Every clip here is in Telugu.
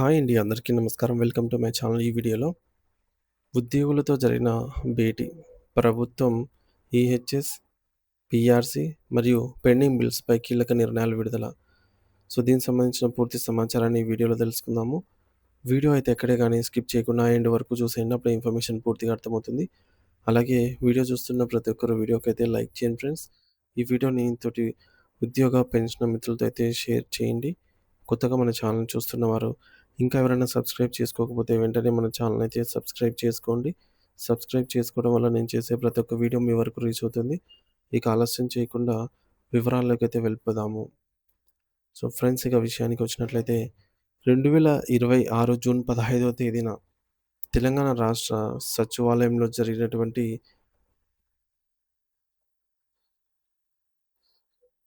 హాయ్ అండి. అందరికీ నమస్కారం. Welcome to my channel. ఈ వీడియోలో ఉద్యోగులతో జరిగిన భేటీ, ప్రభుత్వం ఈహెచ్ఎస్, పీఆర్సీ మరియు పెండింగ్ బిల్స్‌పై కీలక నిర్ణయాలు విడుదల. దీనికి సంబంధించిన పూర్తి సమాచారాన్ని ఈ వీడియోలో తెలుసుకుందాము. వీడియో అయితే ఎక్కడే గాని స్కిప్ చేయకుండా ఎండ్ వరకు చూసేయండి. అప్పుడే ఇన్ఫర్మేషన్ పూర్తిగా అర్థమవుతుంది. అలాగే వీడియో చూస్తున్న ప్రతి ఒక్కరు వీడియోకైతే లైక్ చేయండి ఫ్రెండ్స్. ఈ వీడియోని తోటి ఉద్యోగ, పెన్షన్ మిత్రులతో అయితే షేర్ చేయండి. కొత్తగా మన ఛానెల్‌ని చూస్తున్నవారు ఇంకా ఎవరైనా సబ్స్క్రైబ్ చేసుకోకపోతే వెంటనే మన ఛానెల్‌ని అయితే సబ్స్క్రైబ్ చేసుకోండి. సబ్స్క్రైబ్ చేసుకోవడం వల్ల నేను చేసే ప్రతి ఒక్క వీడియో మీ వరకు రీచ్ అవుతుంది. ఇక ఆలస్యం చేయకుండా వివరాల్లోకైతే వెళ్ళిపోదాము. ఫ్రెండ్స్, ఇక విషయానికి వచ్చినట్లయితే 2026 జూన్ 15వ తేదీన తెలంగాణ రాష్ట్ర సచివాలయంలో జరిగినటువంటి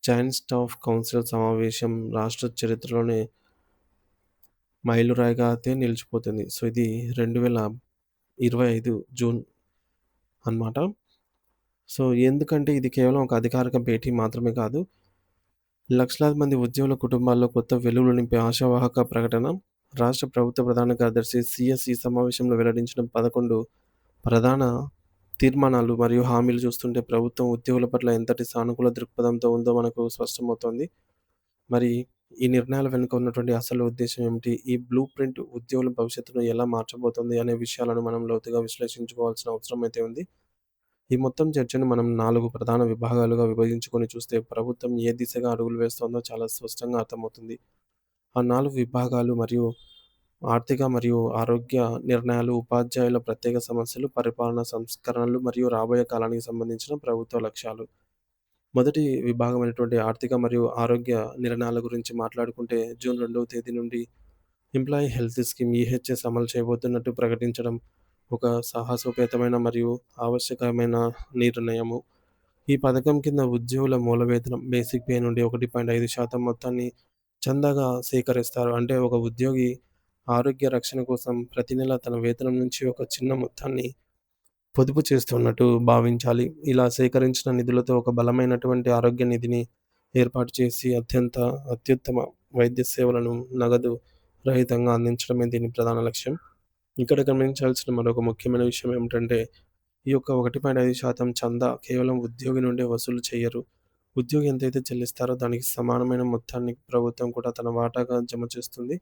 జాయింట్ స్టాఫ్ కౌన్సిల్ సమావేశం రాష్ట్ర చరిత్రలోనే మైలురాయిగా అయితే నిలిచిపోతుంది. ఇది 2025 జూన్ అనమాట. ఎందుకంటే ఇది కేవలం ఒక అధికారిక భేటీ మాత్రమే కాదు. లక్షలాది మంది ఉద్యోగుల కుటుంబాల్లో కొత్త వెలుగులు నింపే ఆశావాహక ప్రకటన. రాష్ట్ర ప్రభుత్వ ప్రధాన కార్యదర్శి సీఎస్ ఈ సమావేశంలో వెల్లడించిన 11 ప్రధాన తీర్మానాలు మరియు హామీలు చూస్తుంటే ప్రభుత్వం ఉద్యోగుల పట్ల ఎంతటి సానుకూల దృక్పథంతో ఉందో మనకు స్పష్టమవుతోంది. మరి ఈ నిర్ణయాల వెనుక ఉన్నటువంటి అసలు ఉద్దేశ్యం ఏమిటి? ఈ బ్లూ ప్రింట్ ఉద్యోగుల భవిష్యత్తును ఎలా మార్చబోతోంది అనే విషయాలను మనం లోతుగా విశ్లేషించుకోవాల్సిన అవసరం అయితే ఉంది. ఈ మొత్తం చర్చను మనం 4 ప్రధాన విభాగాలుగా విభజించుకొని చూస్తే ప్రభుత్వం ఏ దిశగా అడుగులు వేస్తోందో చాలా స్పష్టంగా అర్థమవుతుంది. ఆ 4 విభాగాలు మరియు ఆర్థిక మరియు ఆరోగ్య నిర్ణయాలు, ఉపాధ్యాయుల ప్రత్యేక సమస్యలు, పరిపాలనా సంస్కరణలు మరియు రాబోయే కాలానికి సంబంధించిన ప్రభుత్వ లక్ష్యాలు. మొదటి విభాగమైనటువంటి ఆర్థిక మరియు ఆరోగ్య నిర్ణయాల గురించి మాట్లాడుకుంటే జూన్ 2వ తేదీ నుండి ఎంప్లాయీ హెల్త్ స్కీమ్ ఈహెచ్ఎస్ అమలు చేయబోతున్నట్టు ప్రకటించడం ఒక సాహసోపేతమైన మరియు ఆవశ్యకమైన నిర్ణయము. ఈ పథకం కింద ఉద్యోగుల మూల వేతనం బేసిక్ పే నుండి 1.5% మొత్తాన్ని చందాగా సేకరిస్తారు. అంటే ఒక ఉద్యోగి ఆరోగ్య రక్షణ కోసం ప్రతి నెల తన వేతనం నుంచి ఒక చిన్న మొత్తాన్ని పొదుపు చేస్తున్నట్టు భావించాలి. ఇలా సేకరించిన నిధులతో ఒక బలమైనటువంటి ఆరోగ్య నిధిని ఏర్పాటు చేసి అత్యుత్తమ వైద్య సేవలను నగదు రహితంగా అందించడమే దీని ప్రధాన లక్ష్యం. ఇక్కడ గమనించాల్సిన మరొక ముఖ్యమైన విషయం ఏమిటంటే, ఈ యొక్క 1.5% చందా కేవలం ఉద్యోగి నుండే వసూలు చేయరు. ఉద్యోగి ఎంతైతే చెల్లిస్తారో దానికి సమానమైన మొత్తాన్ని ప్రభుత్వం కూడా తన వాటాగా జమ చేస్తుంది.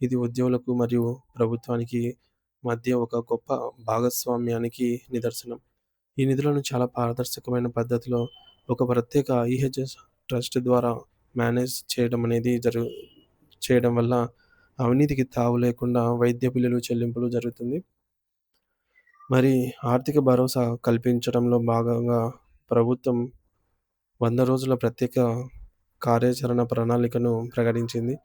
ఇది ఉద్యోగులకు మరియు ప్రభుత్వానికి మధ్య ఒక గొప్ప భాగస్వామ్యానికి నిదర్శనం. ఈ నిధులను చాలా పారదర్శకమైన పద్ధతిలో ఒక ప్రత్యేక ఈహెచ్ఎస్ ట్రస్ట్ ద్వారా మేనేజ్ చేయడం వల్ల అవినీతికి తావు లేకుండా వైద్య బిల్లులు చెల్లింపులు జరుగుతుంది. మరి ఆర్థిక భరోసా కల్పించడంలో భాగంగా ప్రభుత్వం 100 రోజుల ప్రత్యేక కార్యాచరణ ప్రణాళికను ప్రకటించింది.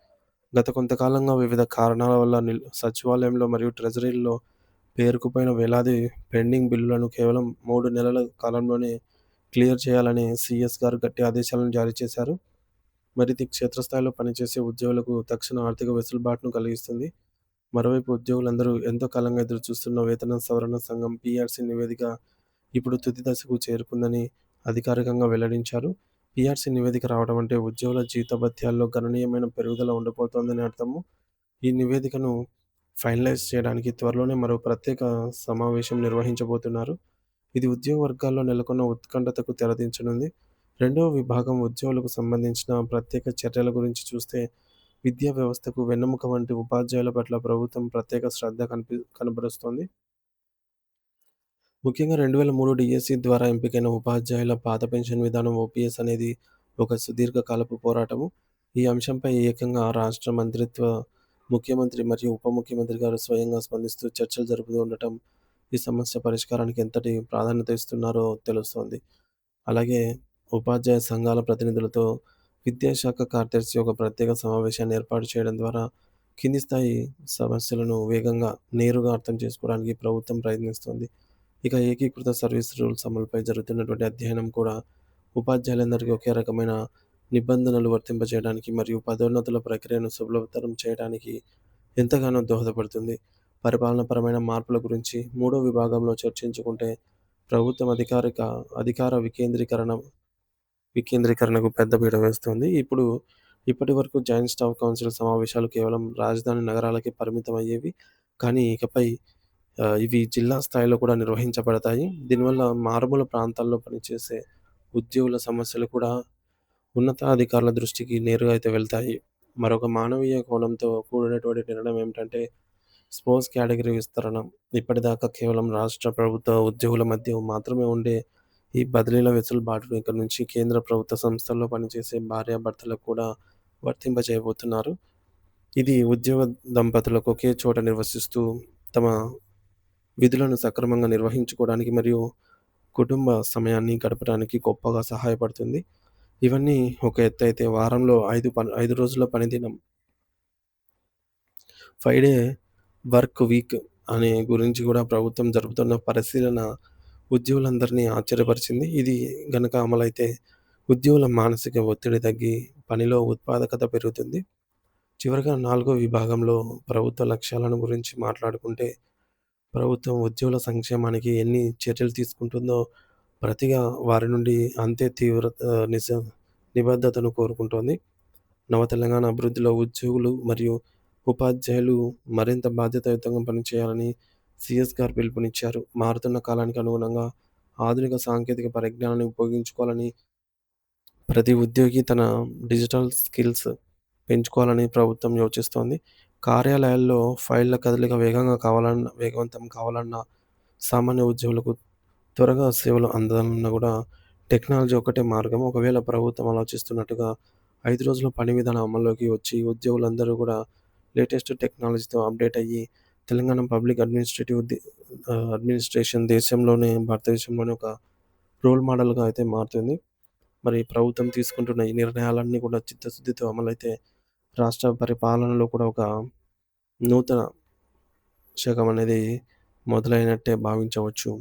గత కొంతకాలంగా వివిధ కారణాల వల్ల సచివాలయంలో మరియు ట్రెజరీల్లో పేరుకుపోయిన వేలాది పెండింగ్ బిల్లులను కేవలం 3 నెలల కాలంలోనే క్లియర్ చేయాలని సీఎస్ గారు గట్టి ఆదేశాలను జారీ చేశారు. మరి ఇది క్షేత్రస్థాయిలో పనిచేసే ఉద్యోగులకు తక్షణ ఆర్థిక వెసులుబాటును కలిగిస్తుంది. మరోవైపు ఉద్యోగులందరూ ఎంతో కాలంగా ఎదురుచూస్తున్న వేతన సవరణ సంఘం పీఆర్సీ నివేదిక ఇప్పుడు తుది దశకు చేరుకుందని అధికారికంగా వెల్లడించారు. పీఆర్సీ నివేదిక రావడం అంటే ఉద్యోగుల జీతభత్యాల్లో గణనీయమైన పెరుగుదల ఉండబోతోందని అర్థము. ఈ నివేదికను ఫైనలైజ్ చేయడానికి త్వరలోనే మరో ప్రత్యేక సమావేశం నిర్వహించబోతున్నారు. ఇది ఉద్యోగ వర్గాల్లో నెలకొన్న ఉత్కంఠతకు తెరదించనుంది. రెండవ విభాగం ఉద్యోగులకు సంబంధించిన ప్రత్యేక చర్యల గురించి చూస్తే, విద్యా వ్యవస్థకు వెన్నెముక వంటి ఉపాధ్యాయుల పట్ల ప్రభుత్వం ప్రత్యేక శ్రద్ధ కనబరుస్తోంది. ముఖ్యంగా 2003 డీఎస్సీ ద్వారా ఎంపికైన ఉపాధ్యాయుల పాత పెన్షన్ విధానం ఓపీఎస్ అనేది ఒక సుదీర్ఘకాలపు పోరాటము. ఈ అంశంపై ఏకంగా రాష్ట్ర మంత్రిత్వ, ముఖ్యమంత్రి మరియు ఉప ముఖ్యమంత్రి గారు స్వయంగా స్పందిస్తూ చర్చలు జరుపుతూ ఉండటం ఈ సమస్య పరిష్కారానికి ఎంతటి ప్రాధాన్యత ఇస్తున్నారో తెలుస్తోంది. అలాగే ఉపాధ్యాయ సంఘాల ప్రతినిధులతో విద్యాశాఖ కార్యదర్శి ఒక ప్రత్యేక సమావేశాన్ని ఏర్పాటు చేయడం ద్వారా కింది స్థాయి సమస్యలను వేగంగా, నేరుగా అర్థం చేసుకోవడానికి ప్రభుత్వం ప్రయత్నిస్తోంది. ఇక ఏకీకృత సర్వీస్ రూల్స్ అమలుపై జరుగుతున్నటువంటి అధ్యయనం కూడా ఉపాధ్యాయులందరికీ ఒకే రకమైన నిబంధనలు వర్తింపజేయడానికి మరియు పదోన్నతుల ప్రక్రియను సులభతరం చేయడానికి ఎంతగానో దోహదపడుతుంది. పరిపాలనాపరమైన మార్పుల గురించి మూడో విభాగంలో చర్చించుకుంటే, ప్రభుత్వం అధికార వికేంద్రీకరణకు పెద్దపీట వేస్తుంది. ఇప్పుడు ఇప్పటివరకు జాయింట్ స్టాఫ్ కౌన్సిల్ సమావేశాలు కేవలం రాజధాని నగరాలకే పరిమితమయ్యేవి. కానీ ఇకపై ఇవి జిల్లా స్థాయిలో కూడా నిర్వహించబడతాయి. దీనివల్ల మారుమూల ప్రాంతాల్లో పనిచేసే ఉద్యోగుల సమస్యలు కూడా ఉన్నతాధికారుల దృష్టికి నేరుగా అయితే వెళ్తాయి. మరొక మానవీయ కోణంతో కూడినటువంటి నిర్ణయం ఏమిటంటే స్పోర్ట్స్ కేటగిరీ విస్తరణ. ఇప్పటిదాకా కేవలం రాష్ట్ర ప్రభుత్వ ఉద్యోగుల మధ్య మాత్రమే ఉండే ఈ బదిలీల వెసులుబాటును ఇక నుంచి కేంద్ర ప్రభుత్వ సంస్థల్లో పనిచేసే భార్యాభర్తలకు కూడా వర్తింపజేయబోతున్నారు. ఇది ఉద్యోగ దంపతులకు ఒకే చోట నివసిస్తూ తమ విధులను సక్రమంగా నిర్వహించుకోవడానికి మరియు కుటుంబ సమయాన్ని గడపడానికి గొప్పగా సహాయపడుతుంది. ఇవన్నీ ఒక ఎత్తైతే వారంలో 5 రోజుల పనిదినం 5 డే వర్క్ వీక్ అనే గురించి కూడా ప్రభుత్వం జరుపుతున్న పరిశీలన ఉద్యోగులందరినీ ఆశ్చర్యపరిచింది. ఇది గనక అమలైతే ఉద్యోగుల మానసిక ఒత్తిడి తగ్గి పనిలో ఉత్పాదకత పెరుగుతుంది. చివరగా 4 విభాగంలో ప్రభుత్వ లక్ష్యాలను గురించి మాట్లాడుకుంటే ప్రభుత్వం ఉద్యోగుల సంక్షేమానికి ఎన్ని చర్యలు తీసుకుంటుందో ప్రతిగా వారి నుండి అంతే తీవ్రత నిబద్ధతను కోరుకుంటోంది. నవ తెలంగాణ అభివృద్ధిలో ఉద్యోగులు మరియు ఉపాధ్యాయులు మరింత బాధ్యతాయుతంగా పనిచేయాలని సీఎస్ గారు పిలుపునిచ్చారు. మారుతున్న కాలానికి అనుగుణంగా ఆధునిక సాంకేతిక పరిజ్ఞానాన్ని ఉపయోగించుకోవాలని, ప్రతి ఉద్యోగి తన డిజిటల్ స్కిల్స్ పెంచుకోవాలని ప్రభుత్వం యోచిస్తోంది. కార్యాలయాల్లో ఫైళ్ళ కదలిక వేగవంతం కావాలన్నా, సామాన్య ఉద్యోగులకు త్వరగా సేవలు అందాలన్నా కూడా టెక్నాలజీ ఒక్కటే మార్గం. ఒకవేళ ప్రభుత్వం ఆలోచిస్తున్నట్టుగా 5 రోజుల పని విధానం అమల్లోకి వచ్చి ఉద్యోగులందరూ కూడా లేటెస్ట్ టెక్నాలజీతో అప్డేట్ అయ్యి తెలంగాణ పబ్లిక్ అడ్మినిస్ట్రేషన్ భారతదేశంలోనే ఒక రోల్ మోడల్‌గా అయితే మారుతుంది. మరి ప్రభుత్వం తీసుకుంటున్న ఈ నిర్ణయాలన్నీ కూడా చిత్తశుద్ధితో అమలైతే రాష్ట్ర పరిపాలనలో కూడా ఒక నూతన శకం అనేది మొదలైనట్టే భావించవచ్చు.